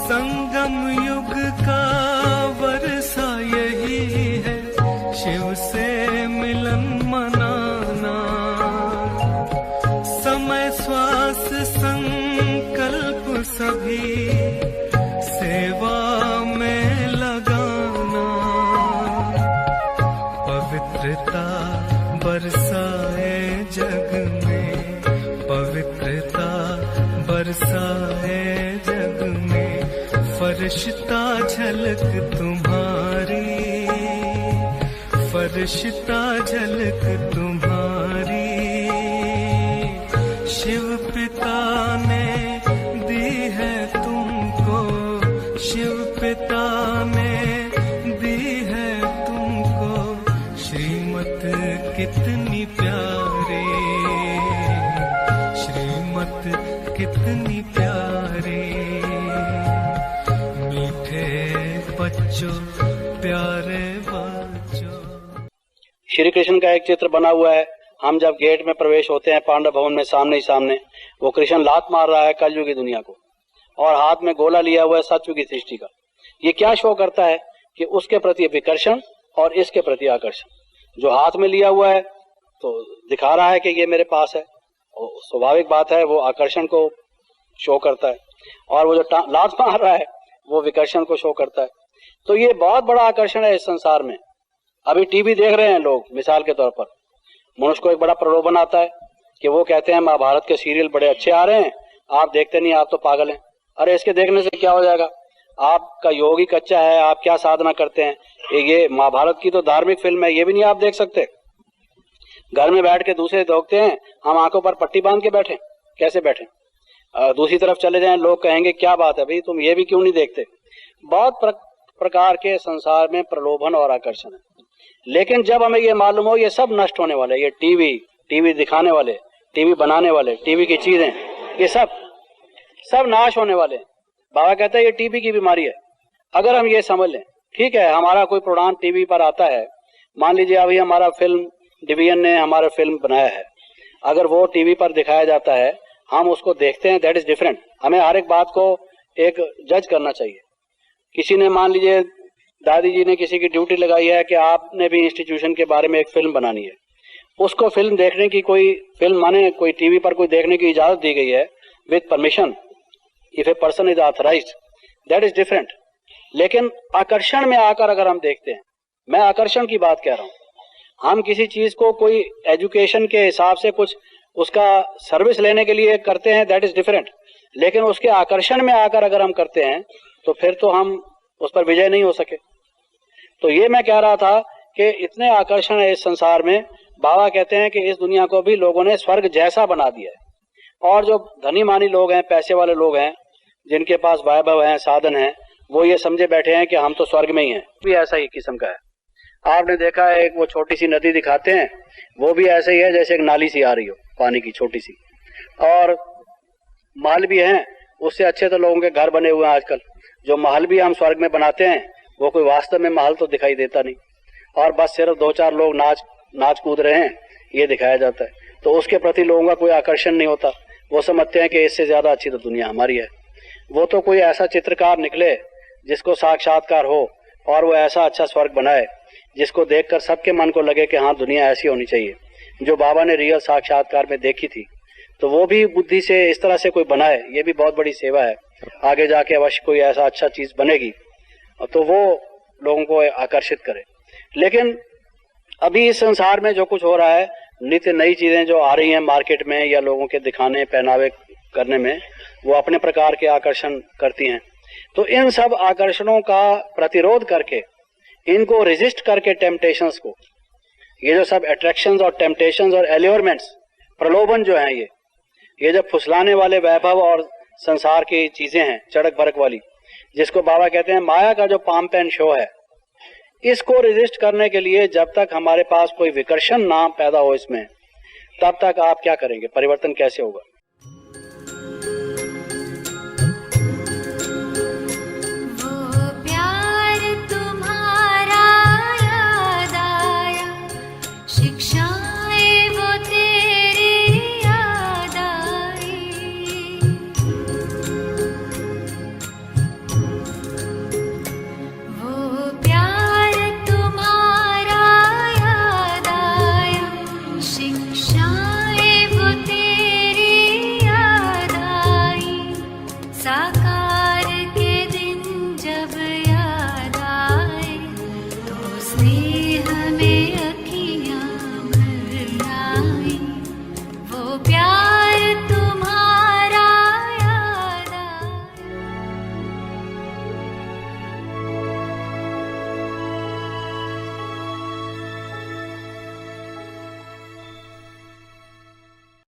संगम युग का वर्षा यही है, शिव से मिलन मनाना। समय श्वास संकल्प सभी सेवा में लगाना। पवित्रता बरसाए जग में, पवित्रता बरसाए जग में। फरिश्ता झलक तुम्हारी, फरिश्ता झलक तुम्हारी। शिव पिता ने दी है तुमको, शिव पिता ने दी है तुमको श्रीमत कितनी प्यारी, श्रीमत कितनी प्यारी। मीठे बच्चों प्यारे बच्चों। श्री कृष्ण का एक चित्र बना हुआ है। हम जब गेट में प्रवेश होते हैं पांडव भवन में, सामने ही सामने वो कृष्ण लात मार रहा है कलयुग की दुनिया को, और हाथ में गोला लिया हुआ है सत्युग की सृष्टि का। ये क्या शो करता है कि उसके प्रति विकर्षण और इसके प्रति आकर्षण। जो हाथ में लिया हुआ है तो दिखा रहा है कि ये मेरे पास है, स्वाभाविक बात है, वो आकर्षण को शो करता है, और वो जो लात मार रहा है वो विकर्षण को शो करता है। तो ये बहुत बड़ा आकर्षण है इस संसार में। अभी टीवी देख रहे हैं लोग, मिसाल के तौर पर मनुष्य को एक बड़ा प्रलोभन आता है कि वो कहते हैं महाभारत के सीरियल बड़े अच्छे आ रहे हैं, आप देखते नहीं, आप तो पागल हैं। अरे इसके देखने से क्या हो जाएगा, आपका योग ही कच्चा है, आप क्या साधना करते हैं। ये महाभारत की तो धार्मिक फिल्म है, ये भी नहीं आप देख सकते। घर में बैठ के दूसरे देखते हैं, हम आंखों पर पट्टी बांध के बैठे, कैसे बैठे। दूसरी तरफ चले जाएं, लोग कहेंगे क्या बात है भाई, तुम ये भी क्यों नहीं देखते। बहुत प्रकार के संसार में प्रलोभन और आकर्षण है। लेकिन जब हमें ये मालूम हो ये सब नष्ट होने वाले, ये टीवी दिखाने वाले, टीवी बनाने वाले, टीवी की चीजें, ये सब नाश होने वाले। बाबा कहते हैं ये टीबी की बीमारी है। अगर हम ये समझ लें, ठीक है हमारा कोई प्रोग्राम टीवी पर आता है, मान लीजिए अभी हमारा फिल्म डिवीजन ने हमारा फिल्म बनाया है, अगर वो टीवी पर दिखाया जाता है, हम उसको देखते हैं, दैट इज डिफरेंट। हमें हर एक बात को एक जज करना चाहिए। किसी ने मान लीजिए दादी जी ने किसी की ड्यूटी लगाई है कि आपने भी इंस्टीट्यूशन के बारे में एक फिल्म बनानी है, उसको फिल्म देखने की कोई फिल्म माने कोई टीवी पर कोई देखने की इजाजत दी गई है with permission, if a person is authorised, that is different. लेकिन आकर्षण में आकर अगर हम देखते हैं, मैं आकर्षण की बात कह रहा हूं, हम किसी चीज को कोई एजुकेशन के हिसाब से कुछ उसका सर्विस लेने के लिए करते हैं, दैट इज डिफरेंट। लेकिन उसके आकर्षण में आकर अगर हम करते हैं तो फिर तो हम उस पर विजय नहीं हो सके। तो ये मैं कह रहा था कि इतने आकर्षण है इस संसार में। बाबा कहते हैं कि इस दुनिया को भी लोगों ने स्वर्ग जैसा बना दिया है, और जो धनी मानी लोग हैं, पैसे वाले लोग हैं, जिनके पास वैभव है, साधन है, वो ये समझे बैठे हैं कि हम तो स्वर्ग में ही हैं। भी ऐसा ही किस्म का है। आपने देखा है एक वो छोटी सी नदी दिखाते हैं, वो भी ऐसे ही है जैसे एक नाली सी आ रही हो पानी की छोटी सी, और महल भी हैं, उससे अच्छे तो लोगों के घर बने हुए हैं आजकल। जो महल भी हम स्वर्ग में बनाते हैं वो कोई वास्तव में महल तो दिखाई देता नहीं, और बस सिर्फ 2-4 लोग नाच कूद रहे हैं ये दिखाया जाता है। तो उसके प्रति लोगों का कोई आकर्षण नहीं होता। वो समझते हैं कि इससे ज्यादा अच्छी तो दुनिया हमारी है। वो तो कोई ऐसा चित्रकार निकले जिसको साक्षात्कार हो, और वो ऐसा अच्छा स्वर्ग बनाए जिसको देखकर सबके मन को लगे कि हाँ दुनिया ऐसी होनी चाहिए जो बाबा ने रियल साक्षात्कार में देखी थी। तो वो भी बुद्धि से इस तरह से कोई बनाए, ये भी बहुत बड़ी सेवा है। आगे जाके अवश्य कोई ऐसा अच्छा चीज बनेगी तो वो लोगों को आकर्षित करे। लेकिन अभी इस संसार में जो कुछ हो रहा है, नित्य नई चीजें जो आ रही हैं मार्केट में या लोगों के दिखाने पहनावे करने में, वो अपने प्रकार के आकर्षण करती हैं। तो इन सब आकर्षणों का प्रतिरोध करके, इनको रेजिस्ट करके, टेम्पटेशंस को, ये जो सब अट्रैक्शंस और टेम्पटेशंस और एल्योरमेंट्स, प्रलोभन जो हैं, ये जो फुसलाने वाले वैभव और संसार की चीजें हैं चड़क भड़क वाली, जिसको बाबा कहते हैं माया का जो पाम्प एंड शो है, इसको रेजिस्ट करने के लिए जब तक हमारे पास कोई विकर्षण ना पैदा हो इसमें, तब तक आप क्या करेंगे, परिवर्तन कैसे होगा। श्याम